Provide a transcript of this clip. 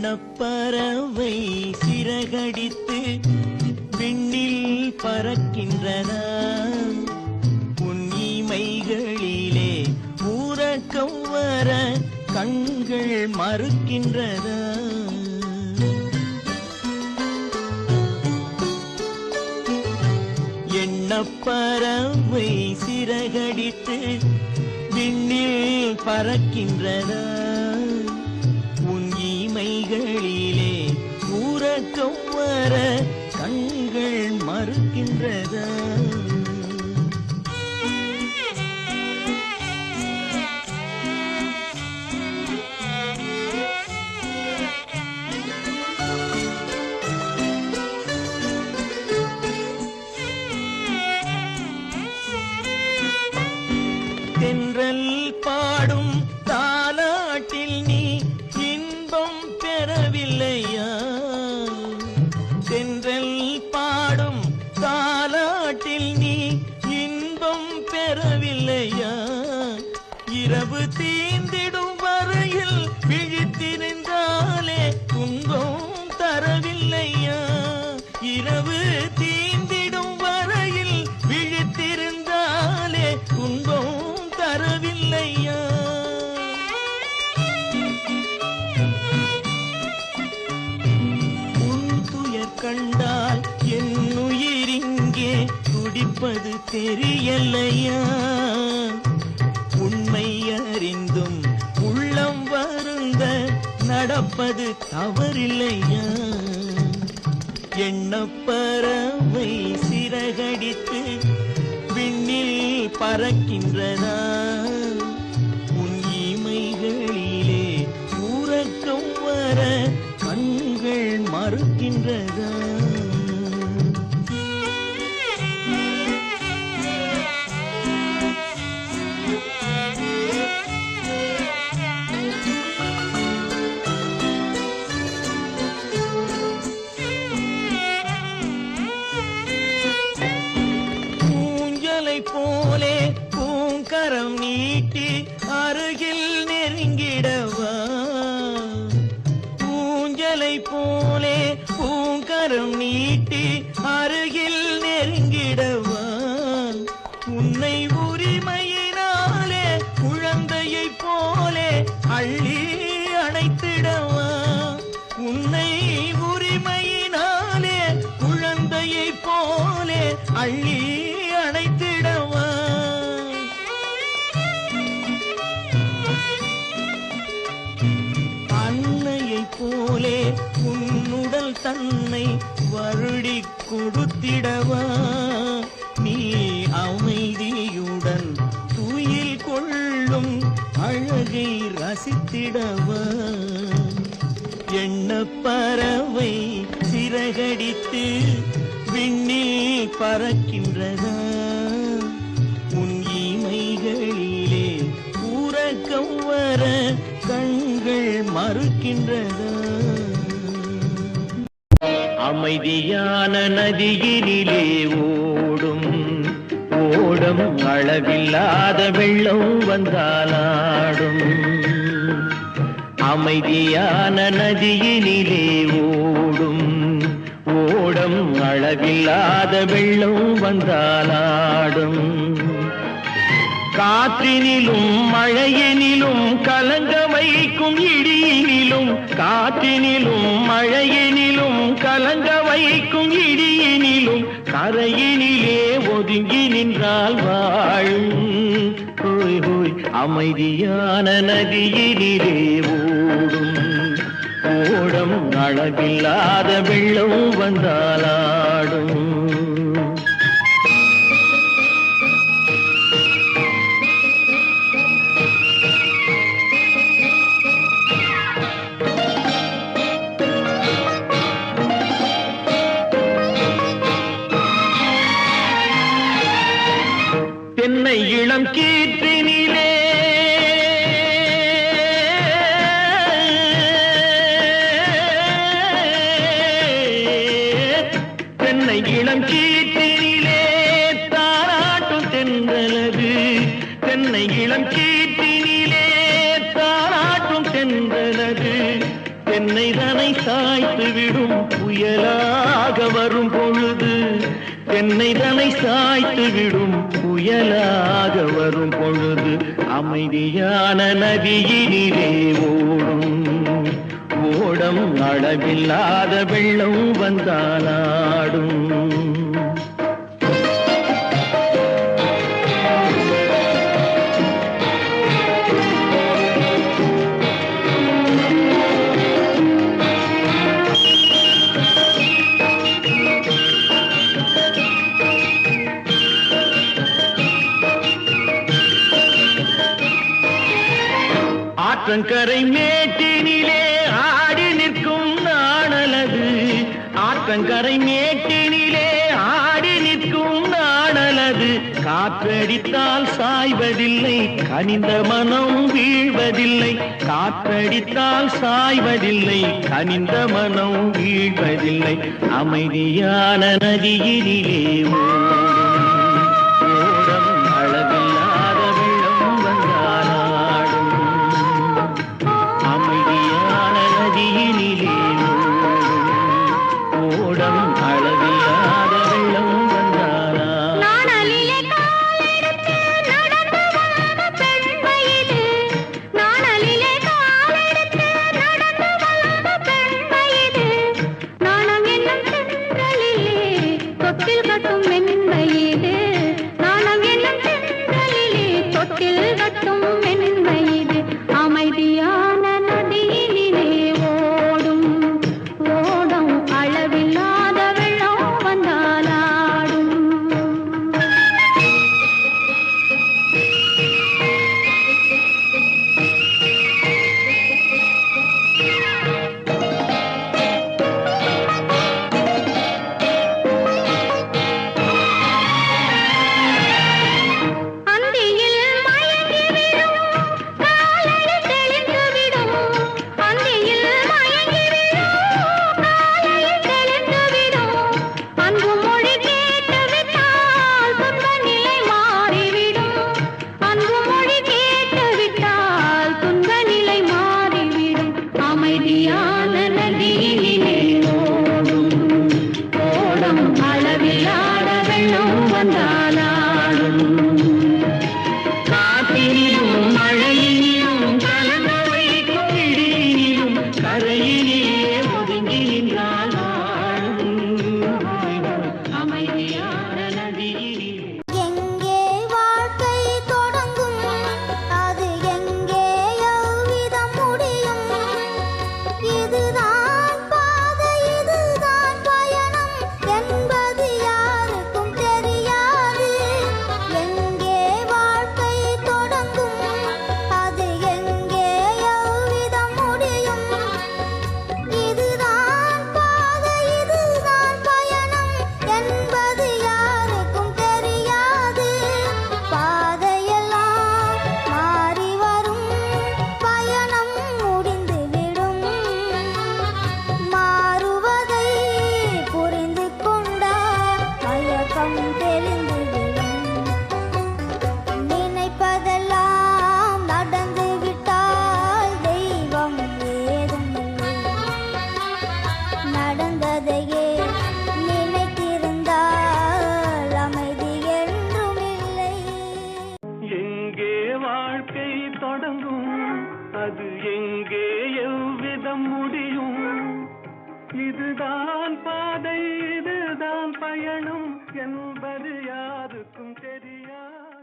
எண்ணப்பறவை சிறகடித்து விண்ணில் பறக்கின்றதா? உன் இமைகளிலே ஊரக்கம் வர கண்கள் மறுக்கின்றதா? எண்ணப்பறவை சிறகடித்து விண்ணில் பறக்கின்றதா? உன் இமைகளிலே ஊரக்கம் வர கண்கள் மறுக்கின்றதா? தென்றல் பாடும் தாலாட்டில் நீ இன்பம் பெறவில்லையா? தென்றல் பாடும் தாலாட்டில் நீ இன்பம் பெறவில்லையா? இரவு தீந்திடும் வரையில் விழித்திருந்தாலே துன்பம் தரவில்லையா? இரவு தீந்திடும் வரையில் விழித்திருந்தாலே துன்பம் தரவில்லையா? உன் துயர் கண்டால் என் உயிரிங்கே துடிப்பது தெரியலையா? உண்மை அறிந்தும் உள்ளம் வருந்த நடப்பது தவறில்லையா? எண்ணப்பறவை சிறகடித்து விண்ணில் பறக்கின்றதா? உன் இமைகளிலே ஊரக்கம் வர கண்கள் மறுக்கின்றதா? போலே பூங்கரம் நீட்டி அருகில் நெருங்கிடவா? ஊஞ்சலை போலே பூங்கரம் நீட்டி அருகில் நெருங்கிடவா? உன்னை உரிமையினாலே குழந்தையை போலே அள்ளி அணைத்திடவா? உன்னை உரிமையினாலே குழந்தையை போலே அள்ளி அணைத்திடவா? அன்னையை போலே உன்னுடல் தன்னை வருடி கொடுத்திடவா? நீ அமைதியுடன் துயில் கொள்ளும் அழகை ரசித்திடவா? எண்ணப்பறவை சிறகடித்து விண்ணில் பறக்கின்றதா? உன் இமைகளிலே ஊரக்கம் வர கண்கள் மறுக்கின்றதா? அமைதியான நதியினிலே ஓடும் ஓடம் அளவில்லாத வெள்ளம் வந்தாலாடும். அமைதியான நதியினிலே ஓடும் ஓடம் அளவில்லாத வெள்ளம் வந்தாலாடும். காற்றினிலும் மழையினிலும் கலங்க வைக்கும் இடியினிலும், காற்றினிலும் மழையினிலும் கலங்க வைக்கும் இடியினிலும் கரையினிலே ஒதுங்கி நின்றால் வாழும். ஹோய் ஹோய் அமைதியான நதியினிலே ஓடும் ஓடம் அளவில்லாத வெள்ளம் வந்தாலாடும். தென்னை இளம் கீற்றினிலே தென்னை இளம் கீற்றினிலே தாராட்டும் தென்றலது. தென்னை இளம் கீற்றினிலே தாராட்டும் தென்றலது. தென்னைதனை சாய்த்து விடும் புயலாக வரும் பொழுது, தென்னைதனை சாய்த்து விடும் புயலாக வரும் பொழுது, அமைதியான நதியினிலே ஓடும் ஓடம் அளவில்லாத வெள்ளம் வந்தாலாடும். ஆற்றங்கரை மேட்டினிலே ஆடி நிற்கும் நாணலது, ஆற்றங்கரை மேட்டினிலே ஆடி நிற்கும் நாணலது, காற்றடித்தால் சாய்வதில்லை கனிந்த மனம் வீழ்வதில்லை, காற்றடித்தால் சாய்வதில்லை கனிந்த மனம் வீழ்வதில்லை, அமைதியான நதியினிலே ஓடம் அளவில்லாத வெள்ளம் வந்தாலாடும். அமைதியான நதியினிலே ஓடம் அளவில்லாத வெள்ளம் வந்தாலாடும். நாணலிலே காலெடுத்து நடந்து வளர்ந்த பெண்மையிது, நாணலிலே காலெடுத்து நடந்து வளர்ந்த பெண்மையிது, நாணம் என்னும் தென்றலிலே தொட்டில் கட்டும் மென்மையிது, நாணம் என்னும் தென்றலிலே தொட்டில் கட்டும் மென்மையிது, அமைதியான நதியினிலே ஓடும் ஓடம் அளவில்லாத வெள்ளம் வந்தாலாடும். அந்தியில் மயங்கி விடும் காலையில் தெளிந்து விடும், அந்தியில் மயங்கி விடும் காலையில் தெளிந்து விடும், அன்பு மொழி கேட்டு விட்டால் துன்ப நிலை மாறிவிடும், அன்பு மொழி கேட்டு விட்டால் துன்ப நிலை மாறிவிடும், அமைதியான நதியினிலே ஓடும் ஓடம் அளவில்லாத வெள்ளம் வந்தாலாடும். காற்றினிலும் மழையினிலும் கலந்த வைக்கும் இடியினிலும் கரையிலே ஒதுங்கி நின்றால் அமைதியான நதியினிலே. எங்கே வாழ்க்கை தொடங்கும், அது எங்கே எவ்விதம் முடியும், இதுதான் பாதை இதுதான் பயணம் என்பது யாருக்கும் தெரியாது. எங்கே வாழ்க்கை தொடங்கும், அது எங்கே எவ்விதம் முடியும், இதுதான் பாதை இதுதான் பயணம் என்பது யாருக்கும் தெரியாது. பாதையெல்லாம் மாறி வரும், பயணம் முடிந்துவிடும், மாறுவதை புரிந்து கொண்டால் மயக்கம் தெரிந்துவிடும். நினைப்பதெல்லாம் நடந்துவிட்டால் தெய்வம் ஏதும் இல்லை, நடந்ததையே நினைத்திருந்தால் அமைதி என்றும் இல்லை. எங்கே வாழ்க்கை தொடங்கும், அது எங்கே எவ்விதம் முடியும், இதுதான் பாதை இதுதான் பயணம் என்பது யாருக்கும் தெரியாது.